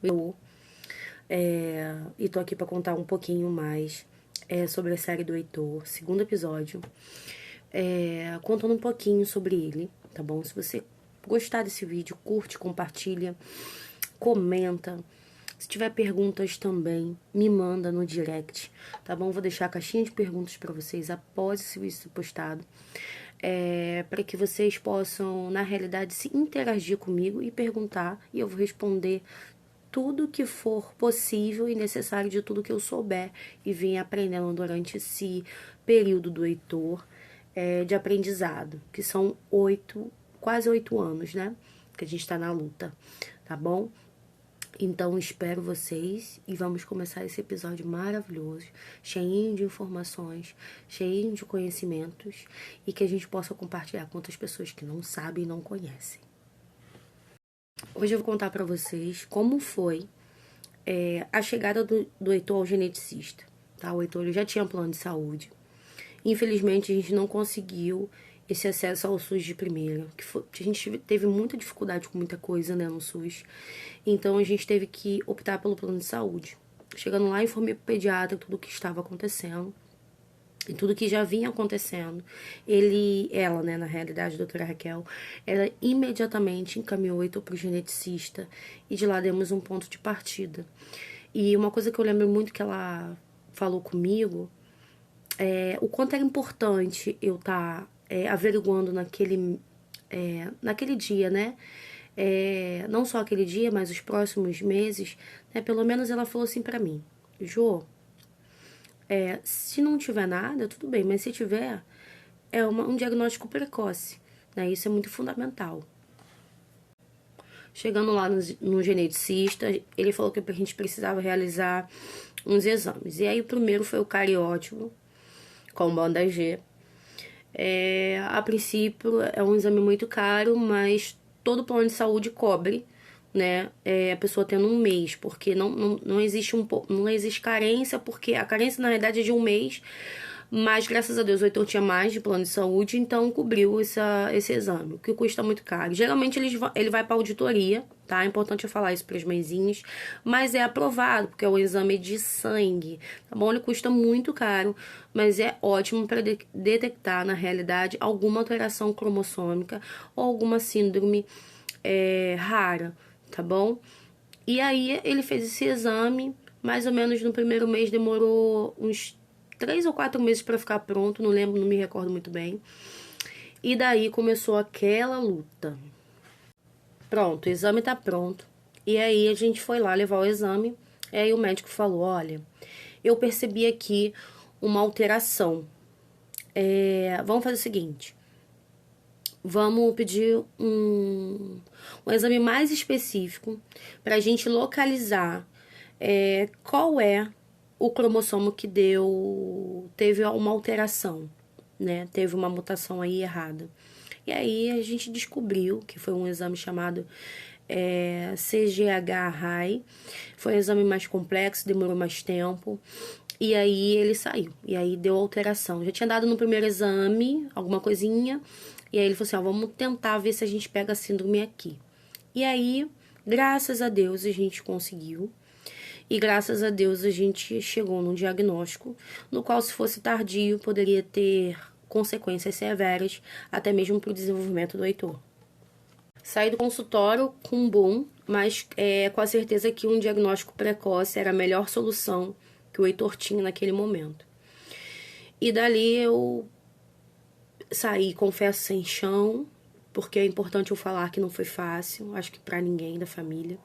Eu, e tô aqui pra contar um pouquinho mais sobre a série do Heitor, segundo episódio, contando um pouquinho sobre ele, tá bom? Se você gostar desse vídeo, curte, compartilha, comenta. Se tiver perguntas também, me manda no direct, tá bom? Vou deixar a caixinha de perguntas para vocês após esse vídeo ser postado, para que vocês possam, na realidade, se interagir comigo e perguntar, e eu vou responder tudo que for possível e necessário de tudo que eu souber e vim aprendendo durante esse período do Heitor de aprendizado, que são quase 8 anos, né? Que a gente tá na luta, tá bom? Então, espero vocês e vamos começar esse episódio maravilhoso, cheinho de informações, cheinho de conhecimentos e que a gente possa compartilhar com outras pessoas que não sabem e não conhecem. Hoje eu vou contar pra vocês como foi a chegada do Heitor ao geneticista. Tá? O Heitor já tinha plano de saúde. Infelizmente, a gente não conseguiu esse acesso ao SUS de primeira. A gente teve muita dificuldade com muita coisa, né, no SUS. Então, a gente teve que optar pelo plano de saúde. Chegando lá, informei pro pediatra tudo o que estava acontecendo. E tudo que já vinha acontecendo. Ela, né, na realidade, a doutora Raquel, ela imediatamente encaminhou o Heitor pro geneticista. E de lá demos um ponto de partida. E uma coisa que eu lembro muito que ela falou comigo o quanto era importante eu estar averiguando naquele dia, né? Não só aquele dia, mas os próximos meses, né? Pelo menos ela falou assim pra mim: Jô, se não tiver nada, tudo bem, mas se tiver, um diagnóstico precoce, né? Isso é muito fundamental. Chegando lá no geneticista, ele falou que a gente precisava realizar uns exames. E aí o primeiro foi o cariótipo, com banda G. A princípio é um exame muito caro, mas todo plano de saúde cobre, né? A pessoa tendo um mês, porque não existe não existe carência, porque a carência na realidade é de um mês, mas graças a Deus o Heitor tinha mais de plano de saúde, então cobriu esse exame, o que custa muito caro. Geralmente ele vai para auditoria, tá? É importante eu falar isso para as mãezinhas, mas é aprovado, porque é o exame de sangue, tá bom? Ele custa muito caro, mas é ótimo para detectar, na realidade, alguma alteração cromossômica ou alguma síndrome rara, tá bom? E aí ele fez esse exame, mais ou menos no primeiro mês demorou uns 3 ou 4 meses para ficar pronto, não lembro, não me recordo muito bem. E daí começou aquela luta. Pronto, o exame tá pronto. E aí a gente foi lá levar o exame. E aí o médico falou: olha, eu percebi aqui uma alteração. Vamos fazer o seguinte: vamos pedir um exame mais específico para a gente localizar qual é o cromossomo que teve uma alteração, né? Teve uma mutação aí errada. E aí a gente descobriu que foi um exame chamado CGH-HI. Foi um exame mais complexo, demorou mais tempo. E aí ele saiu. E aí deu alteração. Já tinha dado no primeiro exame alguma coisinha. E aí ele falou assim: vamos tentar ver se a gente pega a síndrome aqui. E aí, graças a Deus, a gente conseguiu. E graças a Deus a gente chegou num diagnóstico no qual, se fosse tardio, poderia ter consequências severas, até mesmo para o desenvolvimento do Heitor. Saí do consultório com um boom, mas com a certeza que um diagnóstico precoce era a melhor solução que o Heitor tinha naquele momento. E dali eu saí, confesso, sem chão, porque é importante eu falar que não foi fácil, acho que para ninguém da família.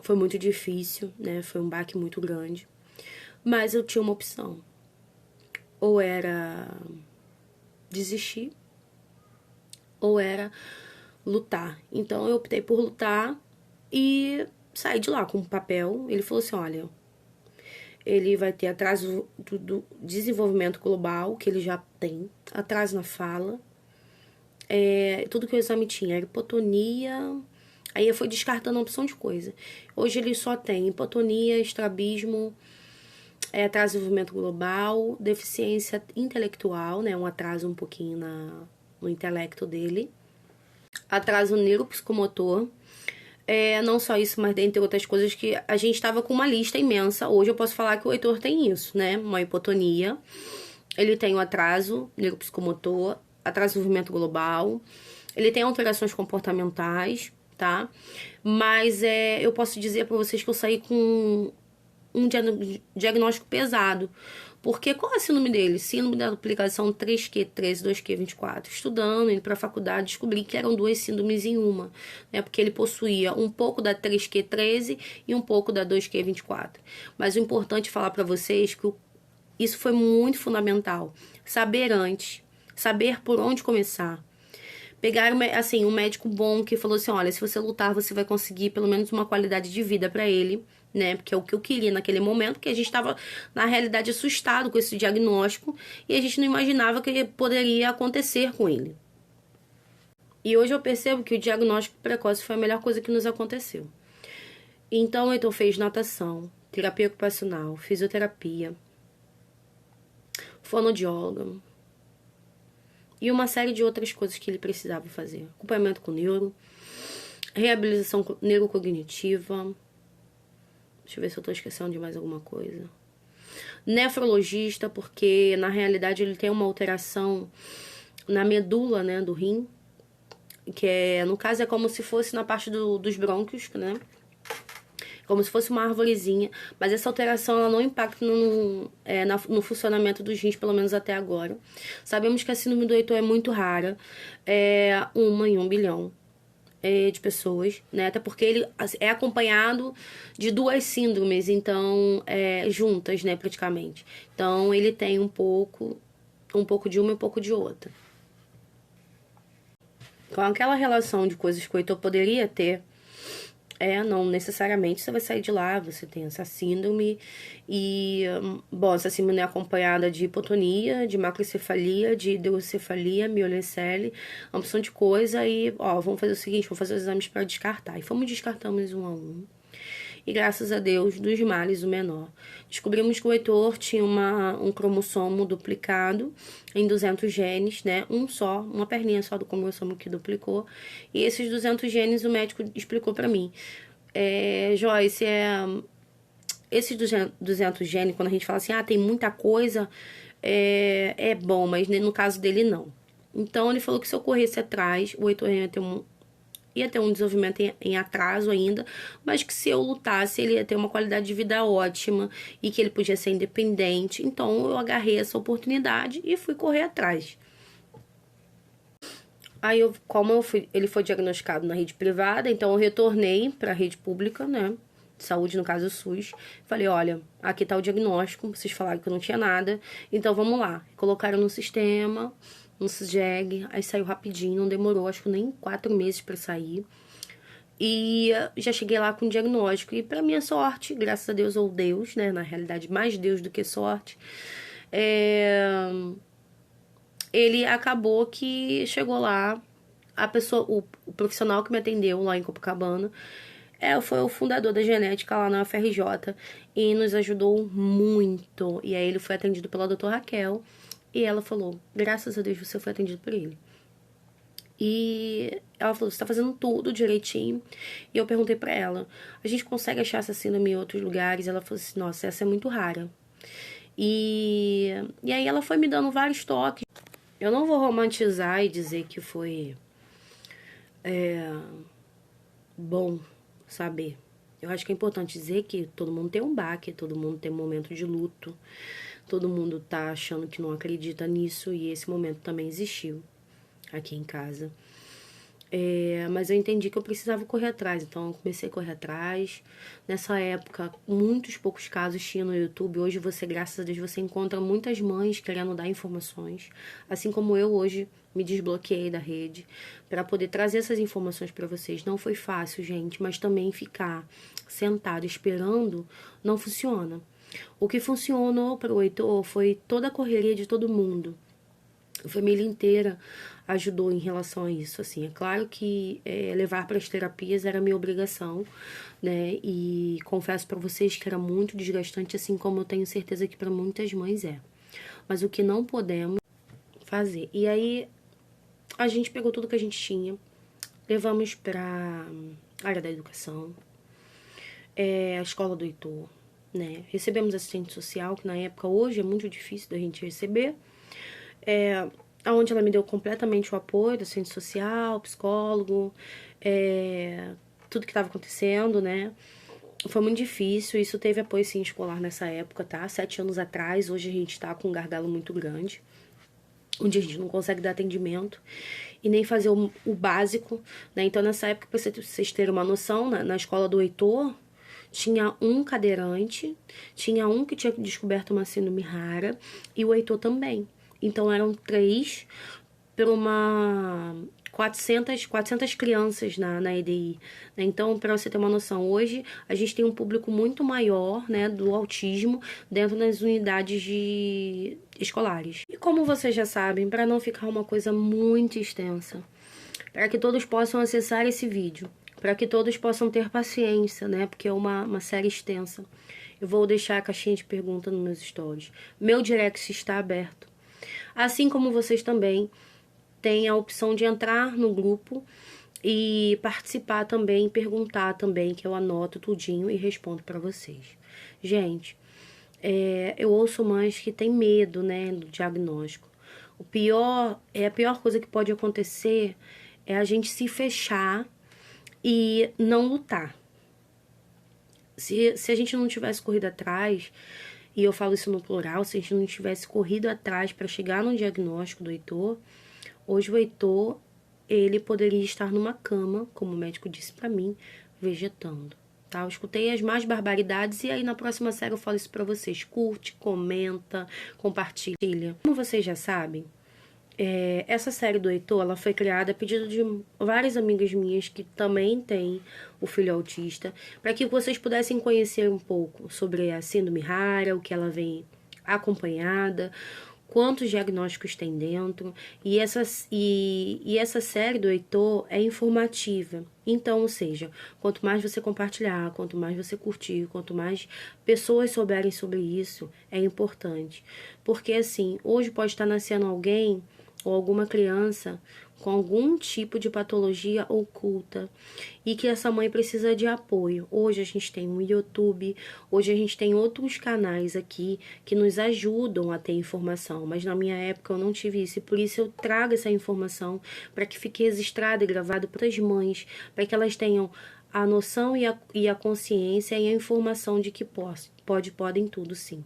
Foi muito difícil, né? Foi um baque muito grande. Mas eu tinha uma opção. Ou era desistir, ou era lutar. Então eu optei por lutar e saí de lá com um papel. Ele falou assim: olha, ele vai ter atraso do desenvolvimento global, que ele já tem, atraso na fala. Tudo que o exame tinha era hipotonia. Aí eu fui descartando uma opção de coisa. Hoje ele só tem hipotonia, estrabismo, atraso de desenvolvimento global, deficiência intelectual, né? Um atraso um pouquinho no intelecto dele. Atraso neuropsicomotor, Não só isso, mas dentre outras coisas que a gente estava com uma lista imensa. Hoje eu posso falar que o Heitor tem isso, né? Uma hipotonia. Ele tem o atraso neuropsicomotor, atraso de movimento global. Ele tem alterações comportamentais, tá? Mas eu posso dizer para vocês que eu saí com um diagnóstico pesado. Porque qual é a síndrome dele? Síndrome da duplicação 3Q13, 2Q24. Estudando, indo para a faculdade, descobri que eram duas síndromes em uma, né? Porque ele possuía um pouco da 3Q13 e um pouco da 2Q24. Mas o importante é falar para vocês que isso foi muito fundamental. Saber antes, saber por onde começar. Pegar assim, um médico bom que falou assim, olha, se você lutar, você vai conseguir pelo menos uma qualidade de vida para ele, né? Porque é o que eu queria naquele momento, porque a gente estava, na realidade, assustado com esse diagnóstico e a gente não imaginava que poderia acontecer com ele. E hoje eu percebo que o diagnóstico precoce foi a melhor coisa que nos aconteceu. Então, o Heitor fez natação, terapia ocupacional, fisioterapia, fonoaudióloga, e uma série de outras coisas que ele precisava fazer. Acompanhamento com neuro, reabilitação neurocognitiva. Deixa eu ver se eu tô esquecendo de mais alguma coisa. Nefrologista, porque na realidade ele tem uma alteração na medula, né, do rim. Que no caso é como se fosse na parte dos brônquios, né? Como se fosse uma arvorezinha, mas essa alteração ela não impacta no funcionamento dos rins, pelo menos até agora. Sabemos que a síndrome do Heitor é muito rara, uma em 1 bilhão de pessoas, né? Até porque ele é acompanhado de duas síndromes, então, juntas, né, praticamente. Então, ele tem um pouco de uma e um pouco de outra. Com aquela relação de coisas que o Heitor poderia ter, não necessariamente você vai sair de lá, você tem essa síndrome e, bom, essa síndrome é acompanhada de hipotonia, de macrocefalia, de hidrocefalia, miolecele, uma opção de coisa e, vamos fazer o seguinte, vamos fazer os exames para descartar. E fomos descartamos um a um. E graças a Deus, dos males, o menor. Descobrimos que o Heitor tinha um cromossomo duplicado em 200 genes, né? Uma perninha só do cromossomo que duplicou. E esses 200 genes o médico explicou pra mim. Joyce, esses 200 genes, quando a gente fala assim, tem muita coisa, é bom, mas no caso dele não. Então ele falou que se eu corresse atrás, o Heitor ia ter um desenvolvimento em atraso ainda, mas que se eu lutasse, ele ia ter uma qualidade de vida ótima e que ele podia ser independente. Então, eu agarrei essa oportunidade e fui correr atrás. Aí, ele foi diagnosticado na rede privada, então eu retornei para a rede pública, né? De saúde, no caso o SUS. Falei, olha, aqui tá o diagnóstico, vocês falaram que eu não tinha nada, então vamos lá. Colocaram no sistema, no SGEG, aí saiu rapidinho, não demorou, acho que nem 4 meses para sair. E já cheguei lá com o diagnóstico. E pra minha sorte, graças a Deus ou Deus, né? Na realidade, mais Deus do que sorte, ele acabou que chegou lá, a pessoa, o profissional que me atendeu lá em Copacabana, foi o fundador da genética lá na UFRJ e nos ajudou muito. E aí ele foi atendido pela doutora Raquel e ela falou, graças a Deus você foi atendido por ele. E ela falou, você tá fazendo tudo direitinho. E eu perguntei pra ela, a gente consegue achar essa síndrome em outros lugares? Ela falou assim, nossa, essa é muito rara. E aí ela foi me dando vários toques. Eu não vou romantizar e dizer que foi bom saber. Eu acho que é importante dizer que todo mundo tem um baque, todo mundo tem um momento de luto, todo mundo tá achando que não acredita nisso e esse momento também existiu aqui em casa. Mas eu entendi que eu precisava correr atrás, então eu comecei a correr atrás. Nessa época, muitos poucos casos tinha no YouTube. Hoje você, graças a Deus, você encontra muitas mães querendo dar informações, assim como eu hoje me desbloqueei da rede para poder trazer essas informações para vocês. Não foi fácil, gente, mas também ficar sentado esperando não funciona. O que funcionou para o Heitor foi toda a correria de todo mundo. A família inteira ajudou em relação a isso, assim. É claro que levar para as terapias era minha obrigação, né? E confesso para vocês que era muito desgastante, assim como eu tenho certeza que para muitas mães é. Mas o que não podemos fazer. E aí a gente pegou tudo que a gente tinha, levamos para área da educação, a escola do Heitor, né? Recebemos assistente social, que na época, hoje é muito difícil da gente receber, onde ela me deu completamente o apoio do assistente social, psicólogo, tudo que estava acontecendo, né? Foi muito difícil, isso teve apoio sim escolar nessa época, tá? 7 anos atrás, hoje a gente tá com um gargalo muito grande, onde a gente não consegue dar atendimento e nem fazer o básico, né? Então, nessa época, pra vocês terem uma noção, na escola do Heitor, tinha um cadeirante, tinha um que tinha descoberto uma síndrome rara e o Heitor também. Então, eram 3 por uma 400 crianças na EDI. Né? Então, para você ter uma noção, hoje a gente tem um público muito maior, né, do autismo dentro das unidades escolares. E como vocês já sabem, para não ficar uma coisa muito extensa, para que todos possam acessar esse vídeo, para que todos possam ter paciência, né, porque é uma série extensa. Eu vou deixar a caixinha de perguntas nos meus stories. Meu direct está aberto. Assim como vocês também tem a opção de entrar no grupo e participar também, perguntar também, que eu anoto tudinho e respondo para vocês. Gente, eu ouço mães que têm medo, né, do diagnóstico. A pior coisa que pode acontecer é a gente se fechar e não lutar. Se a gente não tivesse corrido atrás, e eu falo isso no plural, se a gente não tivesse corrido atrás para chegar no diagnóstico do Heitor, hoje o Heitor, ele poderia estar numa cama, como o médico disse pra mim, vegetando. Tá? Eu escutei as mais barbaridades e aí na próxima série eu falo isso pra vocês. Curte, comenta, compartilha. Como vocês já sabem, essa série do Heitor, ela foi criada a pedido de várias amigas minhas que também têm o filho autista, para que vocês pudessem conhecer um pouco sobre a síndrome rara, o que ela vem acompanhada, quantos diagnósticos tem dentro, e essa série do Heitor é informativa. Então, ou seja, quanto mais você compartilhar, quanto mais você curtir, quanto mais pessoas souberem sobre isso, é importante. Porque assim, hoje pode estar nascendo alguém ou alguma criança com algum tipo de patologia oculta e que essa mãe precisa de apoio. Hoje a gente tem um YouTube, hoje a gente tem outros canais aqui que nos ajudam a ter informação, mas na minha época eu não tive isso e por isso eu trago essa informação para que fique registrada e gravada para as mães, para que elas tenham a noção e a consciência e a informação de que podem tudo sim.